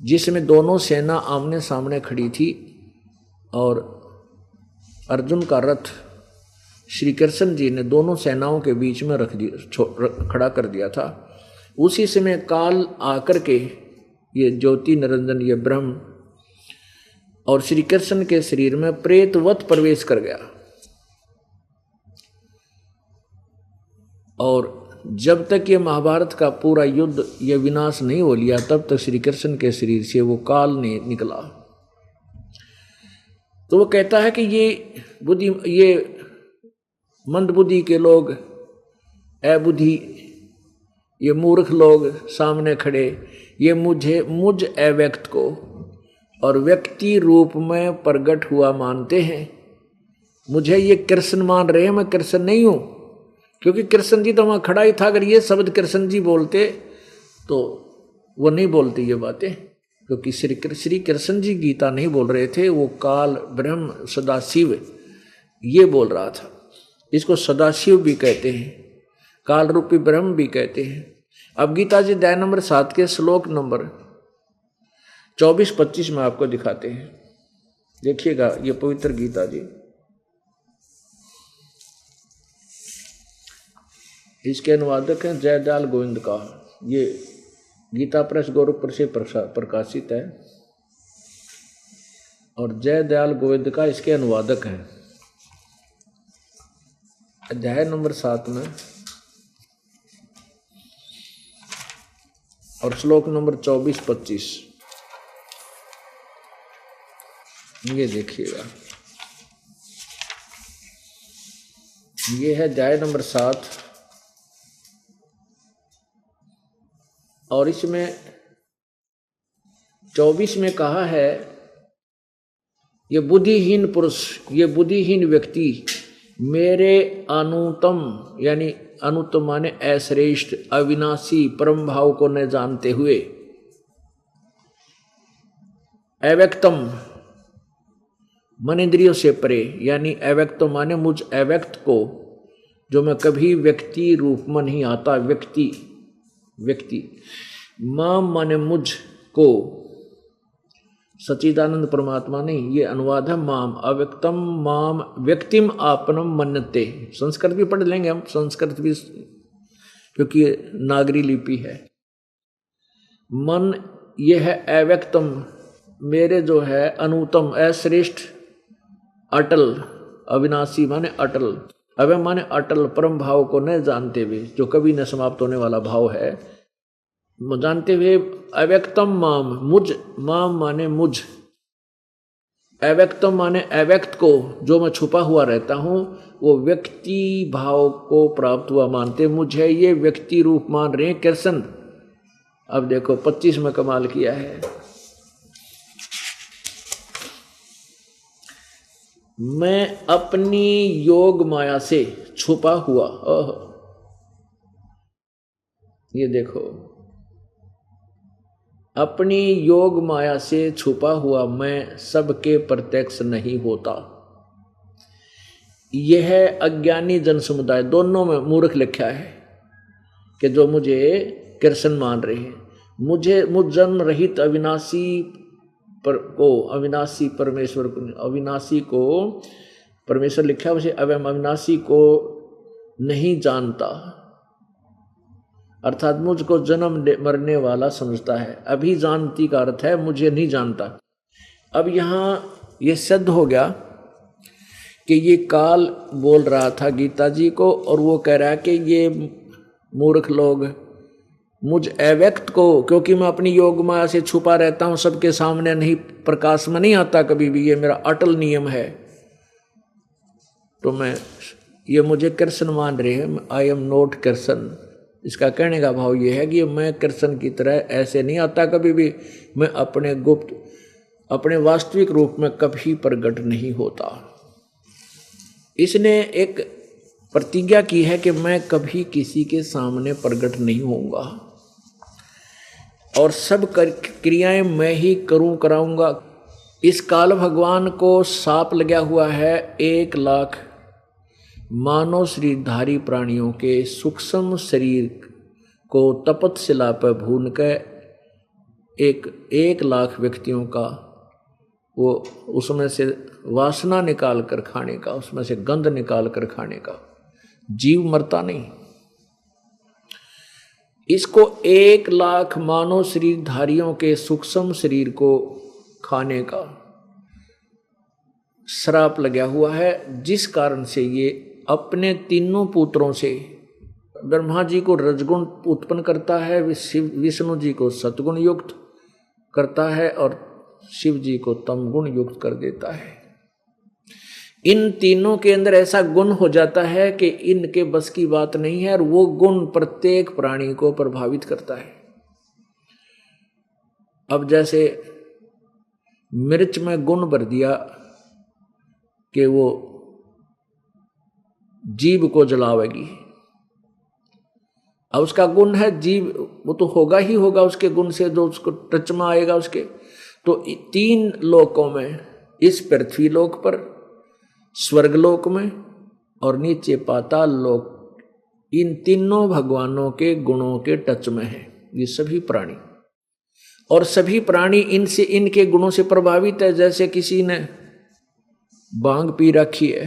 Speaker 2: जिसमें दोनों सेना आमने सामने खड़ी थी और अर्जुन का रथ श्री कृष्ण जी ने दोनों सेनाओं के बीच में खड़ा कर दिया था। उसी समय काल आकर के ये ज्योति निरंजन, ये ब्रह्म और श्री कृष्ण के शरीर में प्रेतवत प्रवेश कर गया। और जब तक ये महाभारत का पूरा युद्ध, ये विनाश नहीं हो लिया, तब तक श्री कृष्ण के शरीर से वो काल नहीं निकला। तो वो कहता है कि ये मंदबुद्धि के लोग, अबुद्धि, ये मूर्ख लोग सामने खड़े, ये मुझ अव्यक्त को और व्यक्ति रूप में प्रकट हुआ मानते हैं। मुझे ये कृष्ण मान रहे हैं, मैं कृष्ण नहीं हूँ, क्योंकि कृष्ण जी तो वहाँ खड़ा ही था। अगर ये शब्द कृष्ण जी बोलते तो वो नहीं बोलते ये बातें, क्योंकि श्री कृष्ण जी गीता नहीं बोल रहे थे, वो काल ब्रह्म सदाशिव ये बोल रहा था। इसको सदाशिव भी कहते हैं, काल रूपी ब्रह्म भी कहते हैं। अब गीता जी अध्याय नंबर 7 के श्लोक नंबर 24-25 में आपको दिखाते हैं। देखिएगा, ये पवित्र गीता जी, इसके अनुवादक हैं जयदयाल गोविंद का। ये गीता प्रेस गोरखपुर से प्रकाशित है और जयदयाल गोविंद का इसके अनुवादक हैं। अध्याय नंबर 7 में और श्लोक नंबर 24-25 ये देखिएगा। ये है अध्याय नंबर 7 और इसमें 24 में कहा है, ये बुद्धिहीन पुरुष, ये बुद्धिहीन व्यक्ति मेरे अनुत्तम, यानी अनुत्तम माने अश्रेष्ठ, अविनाशी परम भाव को न जानते हुए, अव्यक्तम मन इंद्रियों से परे, यानी अव्यक्तम माने मुझ अव्यक्त को, जो मैं कभी व्यक्ति रूप में नहीं आता, व्यक्ति माम माने मुझ को, सच्चिदानंद परमात्मा नहीं, ये अनुवाद है माम, अव्यक्तम माम व्यक्तिम आपनम मन्यते। संस्कृत भी पढ़ लेंगे हम, संस्कृत भी, क्योंकि नागरी लिपि है। मन ये है अव्यक्तम, मेरे जो है अनुत्तम, अश्रेष्ठ, अटल, अविनाशी माने अटल, अवय माने अटल परम भाव को न जानते हुए, जो कभी न समाप्त होने वाला भाव है, जानते हुए अव्यक्तम माम, मुझ, माम माने मुझ, अव्यक्तम माने अव्यक्त को, जो मैं छुपा हुआ रहता हूं, वो व्यक्ति भाव को प्राप्त हुआ मानते मुझे ये व्यक्ति रूप मान रहे हैं कृष्ण। अब देखो 25 में कमाल किया है। मैं अपनी योग माया से छुपा हुआ, ये देखो, अपनी योग माया से छुपा हुआ मैं सबके प्रत्यक्ष नहीं होता। यह अज्ञानी जन समुदाय दोनों में मूर्ख लिखा है कि जो मुझे कृष्ण मान रहे हैं, मुझ जन्म रहित अविनाशी अविनाशी परमेश्वर को, अविनाशी को परमेश्वर लिखा है, उसे अविनाशी को नहीं जानता, अर्थात मुझको जन्म मरने वाला समझता है। अभी जानती का अर्थ है मुझे नहीं जानता। अब यहाँ ये सिद्ध हो गया कि ये काल बोल रहा था गीता जी को, और वो कह रहा है कि ये मूर्ख लोग मुझ अव्यक्त को, क्योंकि मैं अपनी योग माया से छुपा रहता हूँ, सबके सामने नहीं, प्रकाश में नहीं आता कभी भी, ये मेरा अटल नियम है, तो ये मुझे कृष्ण मान रहे हैं। I am not Krishna. इसका कहने का भाव ये है कि मैं कृष्ण की तरह ऐसे नहीं आता कभी भी, मैं अपने गुप्त, अपने वास्तविक रूप में कभी प्रकट नहीं होता। इसने एक प्रतिज्ञा की है कि मैं कभी किसी के सामने प्रकट नहीं होऊंगा और सब क्रियाएं मैं ही कराऊंगा। इस काल भगवान को साप लगा हुआ है 1 लाख मानव शरीरधारी प्राणियों के सूक्ष्म शरीर को तपतशिला पर भून कर 1 लाख व्यक्तियों का वो उसमें से वासना निकाल कर खाने का, उसमें से गंध निकाल कर खाने का। जीव मरता नहीं। इसको 1 लाख मानव शरीरधारियों के सूक्ष्म शरीर को खाने का श्राप लगा हुआ है, जिस कारण से ये अपने तीनों पुत्रों से ब्रह्मा जी को रजगुण उत्पन्न करता है, विष्णु जी को सतगुण युक्त करता है और शिव जी को तमगुण युक्त कर देता है। इन तीनों के अंदर ऐसा गुण हो जाता है कि इनके बस की बात नहीं है, और वो गुण प्रत्येक प्राणी को प्रभावित करता है। अब जैसे मिर्च में गुण भर दिया कि वो जीभ को जलावेगी, अब उसका गुण है जीभ, वो तो होगा ही होगा उसके गुण से, जो उसको टच में आएगा उसके। तो 3 लोकों में, इस पृथ्वी लोक पर, स्वर्गलोक में और नीचे पाताल लोक, इन तीनों भगवानों के गुणों के टच में है ये सभी प्राणी। और सभी प्राणी इनसे, इनके गुणों से प्रभावित है। जैसे किसी ने भांग पी रखी है,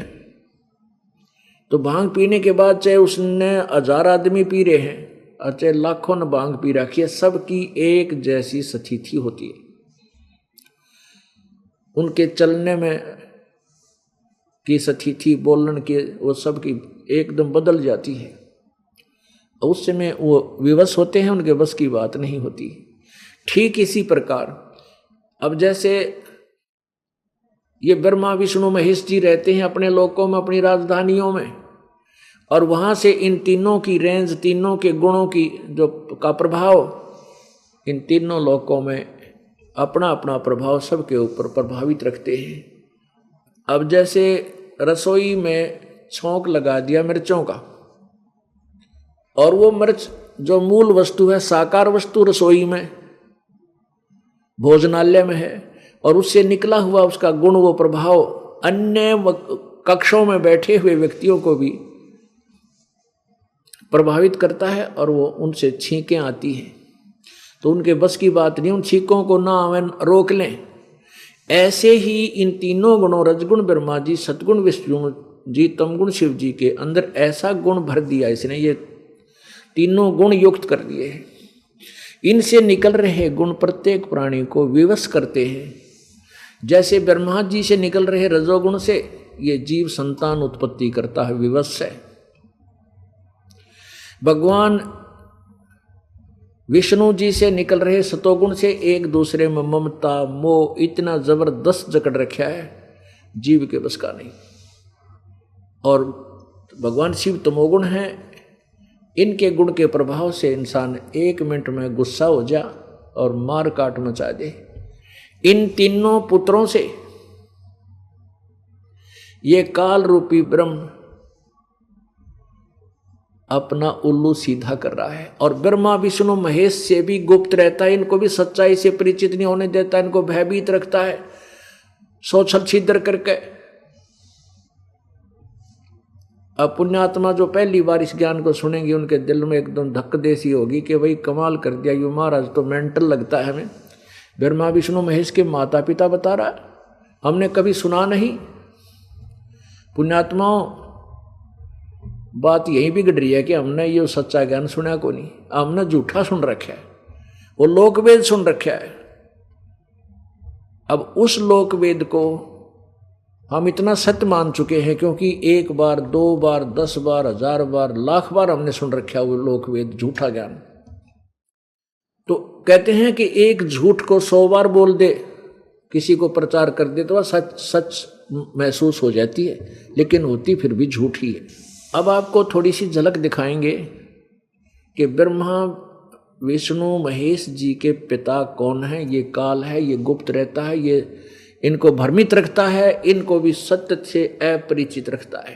Speaker 2: तो भांग पीने के बाद चाहे उसने 1000 आदमी पी रहे हैं और चाहे लाखों ने भांग पी रखी है, सबकी एक जैसी स्थिति होती है। उनके चलने में की स्थिति, बोलने के, वो सब की एकदम बदल जाती है। उस समय वो विवश होते हैं, उनके बस की बात नहीं होती। ठीक इसी प्रकार अब जैसे ये ब्रह्मा विष्णु महेश जी रहते हैं अपने लोकों में, अपनी राजधानियों में, और वहां से इन तीनों की रेंज, तीनों के गुणों की जो का प्रभाव इन तीनों लोकों में अपना अपना प्रभाव सबके ऊपर प्रभावित रखते हैं। अब जैसे रसोई में छौंक लगा दिया मिर्चों का, और वो मिर्च जो मूल वस्तु है, साकार वस्तु रसोई में, भोजनालय में है, और उससे निकला हुआ उसका गुण, वो प्रभाव अन्य कक्षों में बैठे हुए व्यक्तियों को भी प्रभावित करता है, और वो उनसे छींकें आती हैं तो उनके बस की बात नहीं, उन छींकों को ना हमें रोक लें। ऐसे ही इन तीनों गुणों, रजगुण ब्रह्मा जी, सतगुण विष्णु जी, तमगुण शिव जी के अंदर ऐसा गुण भर दिया इसने, ये तीनों गुण युक्त कर दिए हैं। इनसे निकल रहे गुण प्रत्येक प्राणी को विवश करते हैं। जैसे ब्रह्मा जी से निकल रहे रजोगुण से ये जीव संतान उत्पत्ति करता है विवश से। भगवान विष्णु जी से निकल रहे सतोगुण से एक दूसरे में ममता मोह इतना जबरदस्त जकड़ रखा है, जीव के बस का नहीं। और भगवान शिव तमोगुण हैं, इनके गुण के प्रभाव से इंसान 1 मिनट में गुस्सा हो जा और मार काट मचा दे। इन तीनों पुत्रों से ये काल रूपी ब्रह्म अपना उल्लू सीधा कर रहा है, और ब्रह्मा विष्णु महेश से भी गुप्त रहता है, इनको भी सच्चाई से परिचित नहीं होने देता, इनको भयभीत रखता है सोचल छिद्र करके। अब पुण्यात्मा जो पहली बार इस ज्ञान को सुनेंगे उनके दिल में एकदम धक्क देसी होगी कि भाई कमाल कर दिया, यू महाराज तो मेंटल लगता है हमें। ब्रह्मा विष्णु महेश के माता पिता बता रहा है, हमने कभी सुना नहीं। पुण्यात्माओं, बात यही बिगड़ रही है कि हमने ये सच्चा ज्ञान सुना को नहीं, हमने झूठा सुन रखा है, वो लोकवेद सुन रखा है। अब उस लोकवेद को हम इतना सत्य मान चुके हैं क्योंकि 1 बार 2 बार 10 बार 1000 बार लाख बार हमने सुन रखा है वो लोकवेद झूठा ज्ञान। तो कहते हैं कि एक झूठ को 100 बार बोल दे, किसी को प्रचार कर दे तो वह सच सच महसूस हो जाती है, लेकिन होती फिर भी झूठी है। अब आपको थोड़ी सी झलक दिखाएंगे कि ब्रह्मा विष्णु महेश जी के पिता कौन है। ये काल है, ये गुप्त रहता है, ये इनको भ्रमित रखता है, इनको भी सत्य से अपरिचित रखता है।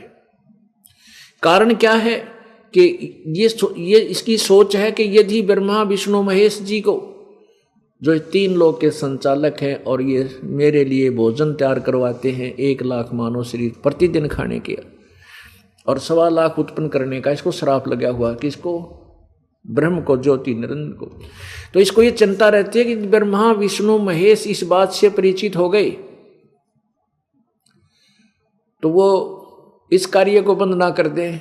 Speaker 2: कारण क्या है कि ये इसकी सोच है कि यदि ब्रह्मा विष्णु महेश जी को, जो 3 लोक के संचालक हैं और ये मेरे लिए भोजन तैयार करवाते हैं 1 लाख मानव शरीर प्रतिदिन खाने के और 1.25 लाख उत्पन्न करने का, इसको श्राप लगा हुआ, किसको? ब्रह्म को, ज्योति निरंजन को। तो इसको ये चिंता रहती है कि ब्रह्मा विष्णु महेश इस बात से परिचित हो गए तो वो इस कार्य को बंद ना कर दें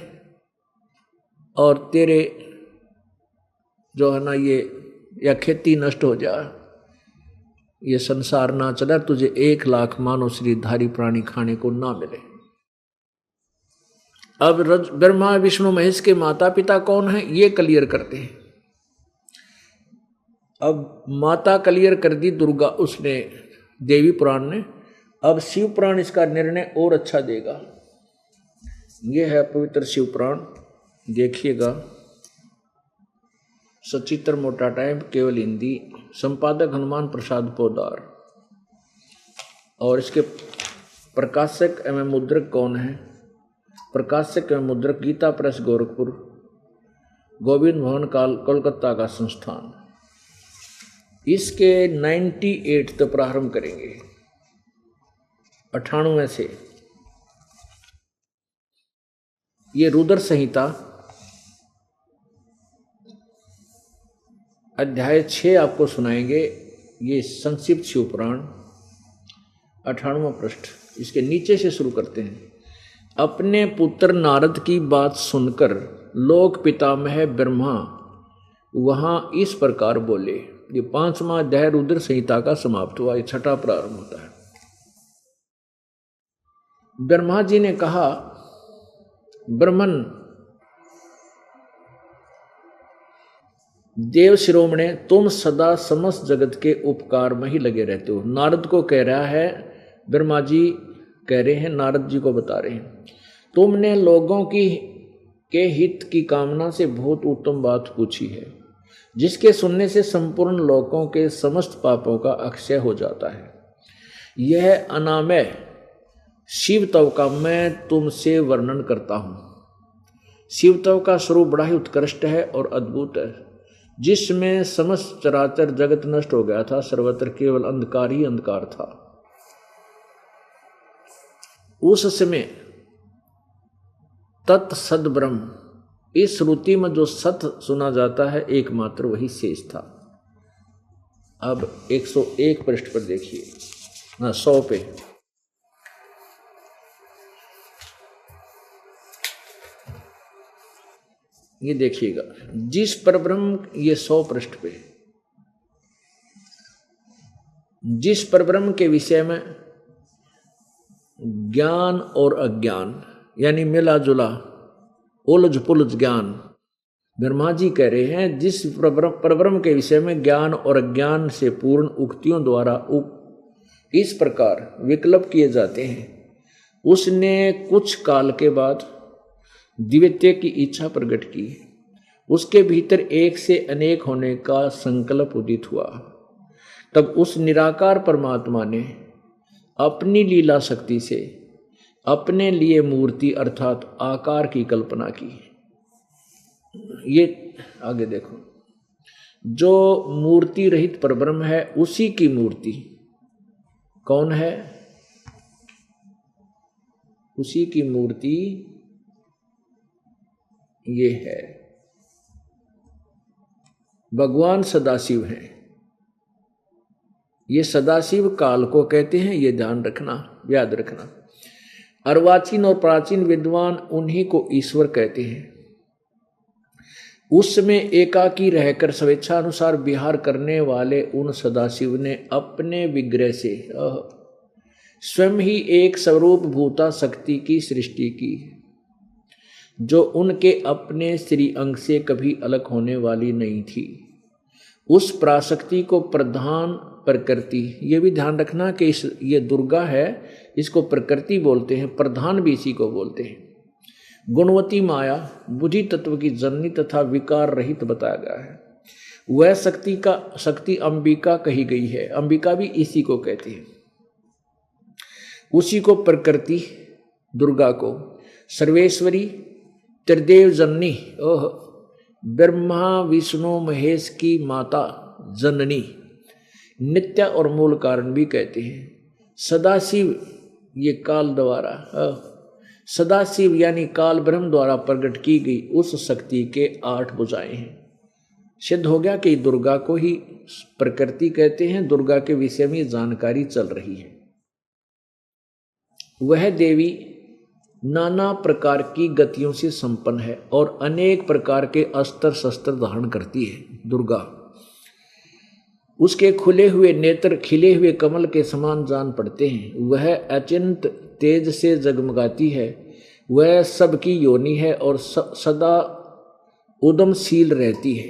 Speaker 2: और तेरे जो है ना ये या खेती नष्ट हो जाए, ये संसार ना चला, तुझे 1 लाख मानव शरीरधारी प्राणी खाने को ना मिले। अब ब्रह्मा विष्णु महेश के माता पिता कौन है ये क्लियर करते हैं। अब माता क्लियर कर दी दुर्गा, उसने देवी पुराण ने। अब शिव पुराण इसका निर्णय और अच्छा देगा। ये है पवित्र शिव पुराण, देखिएगा। सचित्र मोटा टाइम, केवल हिंदी, संपादक हनुमान प्रसाद पोदार, और इसके प्रकाशक एवं मुद्रक कौन है? प्रकाशक एवं मुद्रक गीता प्रेस गोरखपुर, गोविंद भवन कोलकाता का संस्थान। इसके 98 तो प्रारंभ करेंगे, 98 से। ये रुद्र संहिता अध्याय 6 आपको सुनाएंगे। ये संक्षिप्त शिव पुराण 98वां पृष्ठ, इसके नीचे से शुरू करते हैं। अपने पुत्र नारद की बात सुनकर लोक पितामह ब्रह्मा वहां इस प्रकार बोले। ये 5वां अध्याय रुद्र संहिता का समाप्त हुआ, ये 6ठा प्रारंभ होता है। ब्रह्मा जी ने कहा, ब्रह्मन देव शिरोमणे, तुम सदा समस्त जगत के उपकार में ही लगे रहते हो। नारद को कह रहा है, ब्रह्मा जी कह रहे हैं, नारद जी को बता रहे हैं, तुमने लोगों के हित की कामना से बहुत उत्तम बात पूछी है, जिसके सुनने से संपूर्ण लोगों के समस्त पापों का अक्षय हो जाता है। यह अनामय शिव तव का मैं तुमसे वर्णन करता हूँ। शिव तव का स्वरूप बड़ा ही उत्कृष्ट है और अद्भुत है, जिसमें समस्त चराचर जगत नष्ट हो गया था, सर्वत्र केवल अंधकार ही अंधकार था। उस समय तत् सद ब्रह्म, इस श्रुति में जो सत सुना जाता है एकमात्र वही शेष था। अब 101 पृष्ठ पर देखिए, ना 100 पे। ये देखिएगा, जिस परब्रह्म, ये 100 पृष्ठ पे, जिस परब्रह्म के विषय में ज्ञान और अज्ञान यानी मिला जुला उलझ पुलझ ज्ञान। ब्रह्मा जी कह रहे हैं जिस परब्रह्म के विषय में ज्ञान और अज्ञान से पूर्ण उक्तियों द्वारा इस प्रकार विकल्प किए जाते हैं, उसने कुछ काल के बाद द्वितीय की इच्छा प्रकट की। उसके भीतर एक से अनेक होने का संकल्प उदित हुआ। तब उस निराकार परमात्मा ने अपनी लीला शक्ति से अपने लिए मूर्ति अर्थात आकार की कल्पना की। ये आगे देखो, जो मूर्ति रहित परब्रह्म है उसी की मूर्ति कौन है? उसी की मूर्ति ये है, भगवान सदाशिव हैं। ये सदाशिव काल को कहते हैं, ये ध्यान रखना, याद रखना। अर्वाचीन और प्राचीन विद्वान उन्हीं को ईश्वर कहते हैं। उसमें एकाकी रहकर स्वेच्छानुसार विहार करने वाले उन सदाशिव ने अपने विग्रह से स्वयं ही एक स्वरूप भूता शक्ति की सृष्टि की, जो उनके अपने श्री अंग से कभी अलग होने वाली नहीं थी। उस पराशक्ति को प्रधान प्रकृति, ये भी ध्यान रखना कि ये दुर्गा है, इसको प्रकृति बोलते हैं, प्रधान भी इसी को बोलते हैं। गुणवती माया बुद्धि तत्व की जननी तथा विकार रहित बताया गया है। वह शक्ति अंबिका कही गई है, अंबिका भी इसी को कहती है। उसी को प्रकृति दुर्गा को सर्वेश्वरी त्रिदेव जननी ब्रह्मा विष्णु महेश की माता जननी नित्य और मूल कारण भी कहते हैं। सदाशिव ये काल द्वारा सदाशिव यानी काल ब्रह्म द्वारा प्रकट की गई उस शक्ति के 8 भुजाएं हैं। सिद्ध हो गया कि दुर्गा को ही प्रकृति कहते हैं। दुर्गा के विषय में जानकारी चल रही है। वह देवी नाना प्रकार की गतियों से संपन्न है और अनेक प्रकार के अस्त्र शस्त्र धारण करती है। दुर्गा, उसके खुले हुए नेत्र खिले हुए कमल के समान जान पड़ते हैं। वह अचिंत तेज से जगमगाती है। वह सबकी योनि है और सदा उद्यमशील रहती है।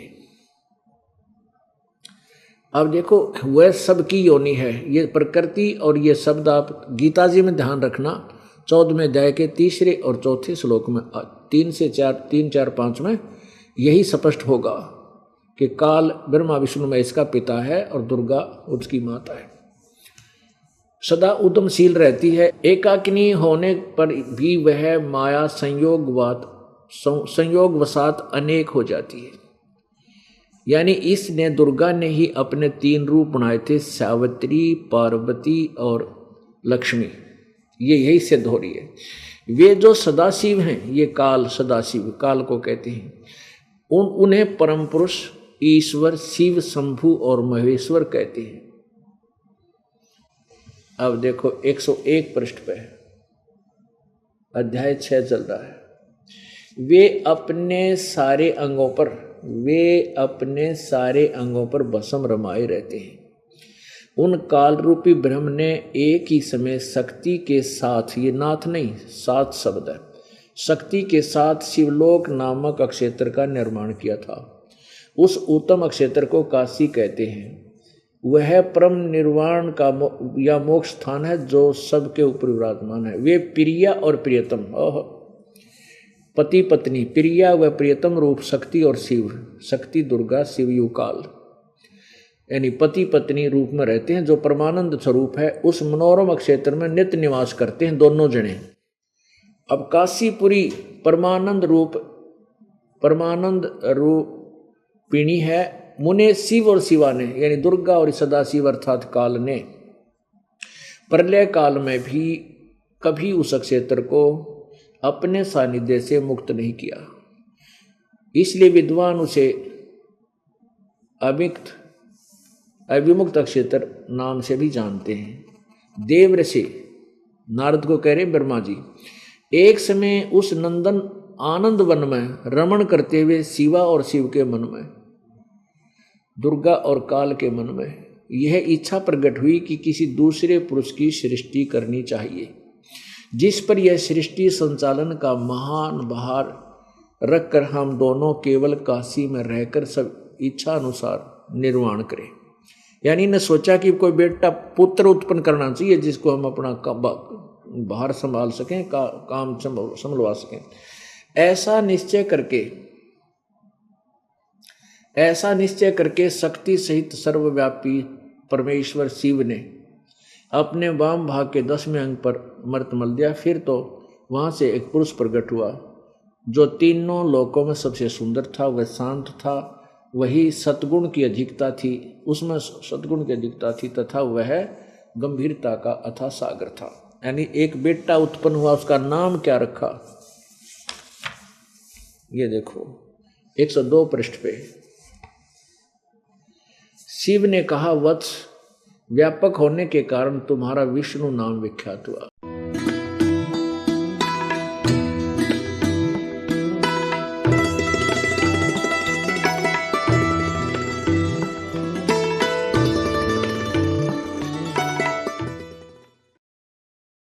Speaker 2: अब देखो, वह सबकी योनि है, ये प्रकृति और ये शब्द आप गीता जी में ध्यान रखना। 14वें अध्याय के 3रे और 4थे श्लोक में 3 से 4 5 में यही स्पष्ट होगा कि काल ब्रह्मा विष्णु महेश का पिता है और दुर्गा उसकी माता है। सदा उद्यमशील रहती है। एकाकिनी होने पर भी वह माया संयोगवशात अनेक हो जाती है। यानी इसने दुर्गा ने ही अपने 3 रूप बनाए थे, सावित्री, पार्वती और लक्ष्मी। ये यही सिद्ध हो रही है। वे जो सदाशिव हैं, ये काल सदाशिव काल को कहते हैं। उन्हें परम पुरुष ईश्वर शिव शंभु और महेश्वर कहते हैं। अब देखो 101 पृष्ठ पे अध्याय 6 चल रहा है। वे अपने सारे अंगों पर भस्म रमाए रहते हैं। उन काल रूपी ब्रह्म ने एक ही समय शक्ति के साथ, ये नाथ नहीं साथ शब्द है, शक्ति के साथ शिवलोक नामक अक्षेत्र का निर्माण किया था। उस उत्तम अक्षेत्र को काशी कहते हैं। वह परम निर्वाण का या मोक्ष स्थान है जो सबके ऊपर विराजमान है। वे प्रिया और प्रियतम, पति पत्नी, प्रिया व प्रियतम रूप शक्ति और शिव, शक्ति दुर्गा शिव युकाल यानी पति पत्नी रूप में रहते हैं, जो परमानंद स्वरूप है। उस मनोरम क्षेत्र में नित्य निवास करते हैं दोनों जने। अब काशीपुरी परमानंद रूपिणी है। मुने शिव और शिवा ने यानी दुर्गा और सदाशिव अर्थात काल ने प्रलय काल में भी कभी उस क्षेत्र को अपने सानिध्य से मुक्त नहीं किया। इसलिए विद्वान उसे अविमुक्त क्षेत्र नाम से भी जानते हैं। देव ऋषि नारद को कह रहे ब्रह्मा जी, एक समय उस नंदन आनंद वन में रमण करते हुए शिवा और शिव के मन में, दुर्गा और काल के मन में यह इच्छा प्रकट हुई कि किसी दूसरे पुरुष की सृष्टि करनी चाहिए। जिस पर यह सृष्टि संचालन का महान भार रखकर हम दोनों केवल काशी में रहकर सब इच्छा अनुसार निर्वाण करें। यानी ने सोचा कि कोई बेटा पुत्र उत्पन्न करना चाहिए जिसको हम अपना भार संभाल सकें, काम संभलवा सकें। ऐसा निश्चय करके शक्ति सहित सर्वव्यापी परमेश्वर शिव ने अपने वाम भाग के 10वें अंग पर अमृत मल दिया। फिर तो वहां से एक पुरुष प्रकट हुआ जो तीनों लोकों में सबसे सुंदर था, वह शांत था, वही सतगुण की अधिकता थी, उसमें सतगुण की अधिकता थी तथा वह गंभीरता का अथाह सागर था। यानी एक बेटा उत्पन्न हुआ, उसका नाम क्या रखा, ये देखो 102 पृष्ठ पे। शिव ने कहा, वत्स व्यापक होने के कारण तुम्हारा विष्णु नाम विख्यात हुआ।